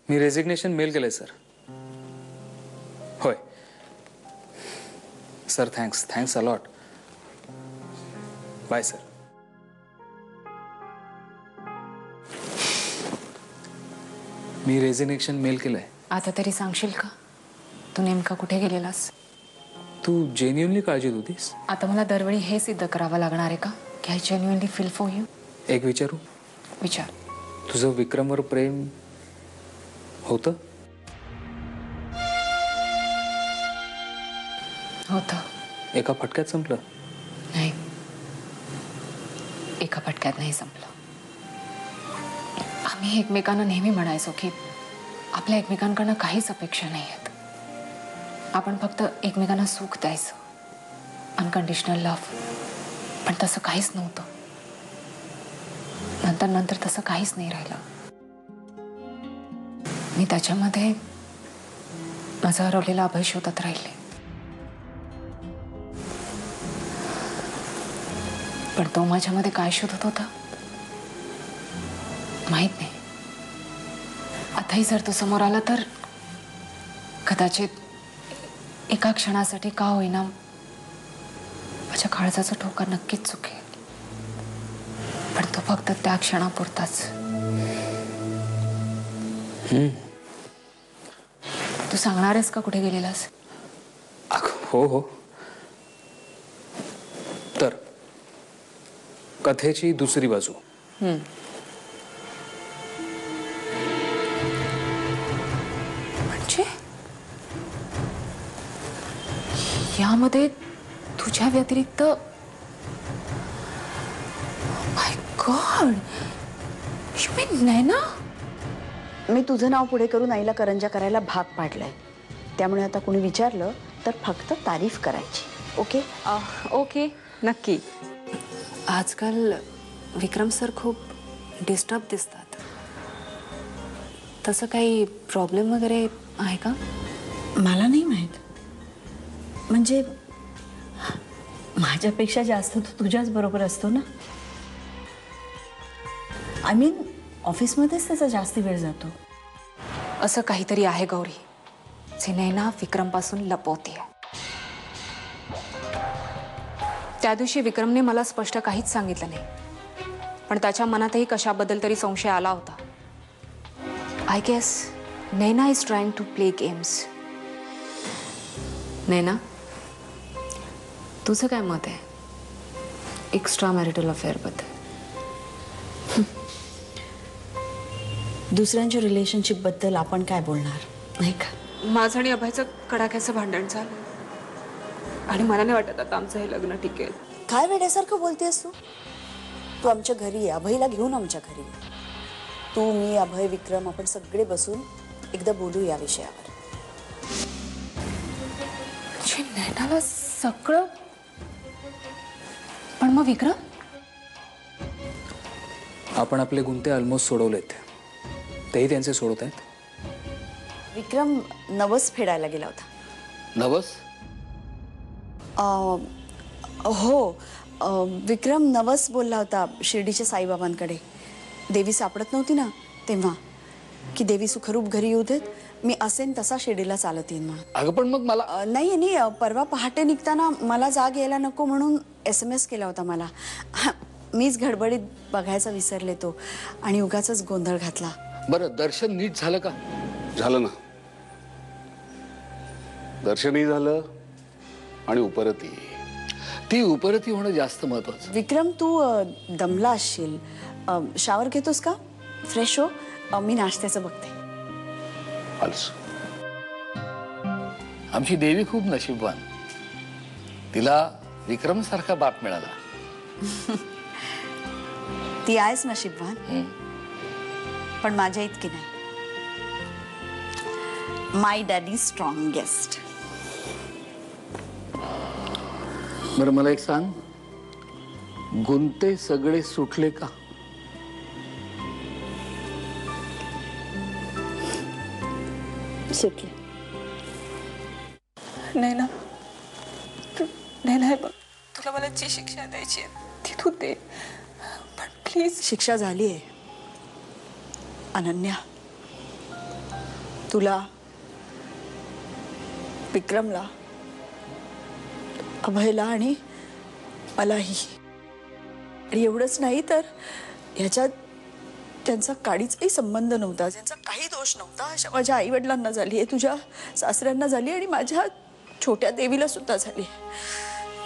मी resignation mail केलंय sir. होय sir. Thanks a lot. Bye sir. मी रेजिग्नेशन मेल केलंय. आता तरी सांगशील का तू नेमका कुठे गेलेलास? तू जेन्युइनली काळजी होतीस? आता मला दरवेळी हे सिद्ध करावं लागणार आहे का की I genuinely feel for you? एक विचारू? विचार. तुझं विक्रमवर प्रेम होतं? होतं. एका फटक्यात संपलं? नाही, एका फटक्यात नाही संपलं. आम्ही एकमेकांना नेहमी म्हणायचो की आपल्या एकमेकांकडनं काहीच अपेक्षा नाही आहेत. आपण फक्त एकमेकांना सुख द्यायचं, अनकंडिशनल लव्ह. पण तसं काहीच नव्हतं. नंतर तसं काहीच नाही राहिलं. मी त्याच्यामध्ये माझा हरवलेला अभय शोधत राहिले. पण तो माझ्यामध्ये काय शोधत होता माहित नाही. आताही जर तो समोर आला तर कदाचित एका क्षणासाठी का होईना माझ्या काळजाचा ठोका नक्कीच चुकेल. पण तो फक्त त्या क्षणापुरताच. तू सांगणार आहेस का कुठे गेलेलास? हो. तर कथेची दुसरी बाजू. म्हणजे यामध्ये तुझ्या व्यतिरिक्त माय गॉड, यू मीन नैना? मी तुझं नाव पुढे करून आईला करंजा करायला भाग पाडलाय. त्यामुळे आता कोणी विचारलं तर फक्त तारीफ करायची. ओके? ओके, नक्की. आजकाल विक्रम सर खूप डिस्टर्ब दिसतात. तसं काही प्रॉब्लेम वगैरे आहे का? मला नाही माहीत. म्हणजे माझ्यापेक्षा जास्त तो तुझ्याच बरोबर असतो ना. आय मीन ऑफिसमध्येच त्याचा जास्ती वेळ जातो. असं काहीतरी आहे गौरी, जे नैना विक्रमपासून लपवतेय. त्या दिवशी विक्रमने मला स्पष्ट काहीच सांगितलं नाही, पण त्याच्या मनातही कशाबद्दल तरी संशय आला होता. I guess Naina is trying to play games. Naina, तुझं काय मत आहे एक्स्ट्रा मॅरिटल अफेअर बद्दल? दुसऱ्यांच्या रिलेशनशिप बद्दल आपण काय बोलणार, नाही का? माझं आणि अभयचं कडाक्याचं भांडण झालं आणि मला नाही वाटत आता आमचं हे लग्न टिकेल. काय वेड्यासारखं बोलतेस तू? तू आमच्या घरी ये, अभयला घेऊन आमच्या घरी. तू, मी, अभय, विक्रम आपण सगळे बसून एकदा बोलू या विषयावर. म्हणजे नैनाला सगळं, पण मग विक्रम? आपण आपले गुंते ऑलमोस्ट सोडवलेत, तेही त्यांचे सोडवत आहेत. विक्रम नवस फेडायला गेला होता. नवस? हो, विक्रम नवस बोलला होता शिर्डीच्या साईबाबांकडे. देवी सापडत नव्हती ना तेव्हा, की देवी सुखरूप घरी येऊ देत, मी असेन तसा शिर्डीला चालत येईन म्हणून. अगं पण मग मला नाही, परवा पहाटे निघताना मला जाग यायला नको म्हणून SMS केला होता मला. मीच गडबडीत बघायचा विसरले तो आणि उगाचच गोंधळ घातला. बरं, दर्शन नीट झालं का? झालं ना. दर्शनही झालं आणि उपरती. ती उपरती होणं जास्त महत्वाचं. विक्रम, तू दमला असशील. शावर घेतोस का? फ्रेश हो, मी नाश्त्याचं बघते. आलस. आमची देवी खूप नशीबवान. तिला विक्रम सारखा बाप मिळाला. ती आहेच नशीबवान, पण माझ्या इतकी नाही. माय डॅडी स्ट्रॉंगेस्ट. बरं, मला एक सांग, गुंते सगळे सुटले का? सुटले. नैना, नैना, हे बघ, तुला मला जी शिक्षा द्यायची आहे ती तू दे, पण प्लीज. शिक्षा झाली आहे अनन्या. तुला, विक्रमला, अभयला आणि मलाही. आणि एवढंच नाही तर ह्याच्यात त्यांचा काडीचाही संबंध नव्हता, त्यांचा काही दोष नव्हता. अशा माझ्या आई वडिलांना झाली आहे, तुझ्या सासऱ्यांना झाली आणि माझ्या छोट्या देवीला सुद्धा झाली.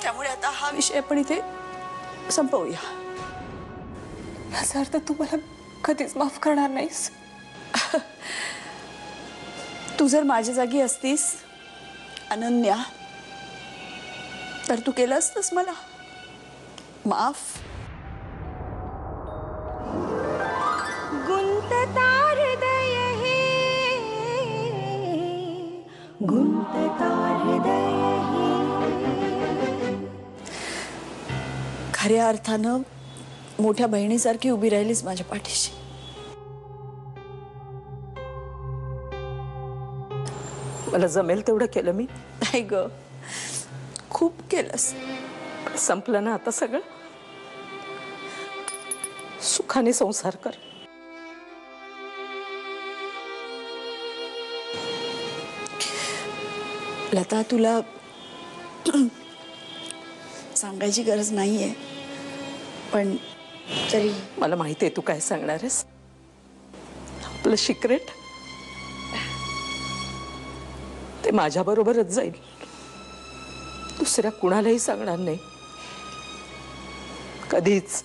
त्यामुळे आता हा विषय आपण इथे संपवूया. याचा अर्थ तू मला कधीच माफ करणार नाहीस? तू जर माझ्या जागी असतीस अनन्या तर तू केलं असतंस मला माफ. गुंतता हृदय हे, गुंतता हृदय हे. खऱ्या अर्थानं मोठ्या बहिणीसारखी उभी राहिलीस माझ्या पाठीशी. मला जमेल तेवढं केलं मी. नाही ग, खूप केलंस. संपलं ना आता सगळं. सुखाने संसार कर. लता, तुला सांगायची गरज नाहीये, पण तरी मला माहिती आहे तू काय सांगणार आहेस. आपलं सिक्रेट ते माझ्याबरोबरच जाईल, दुसऱ्या कुणालाही सांगणार नाही कधीच.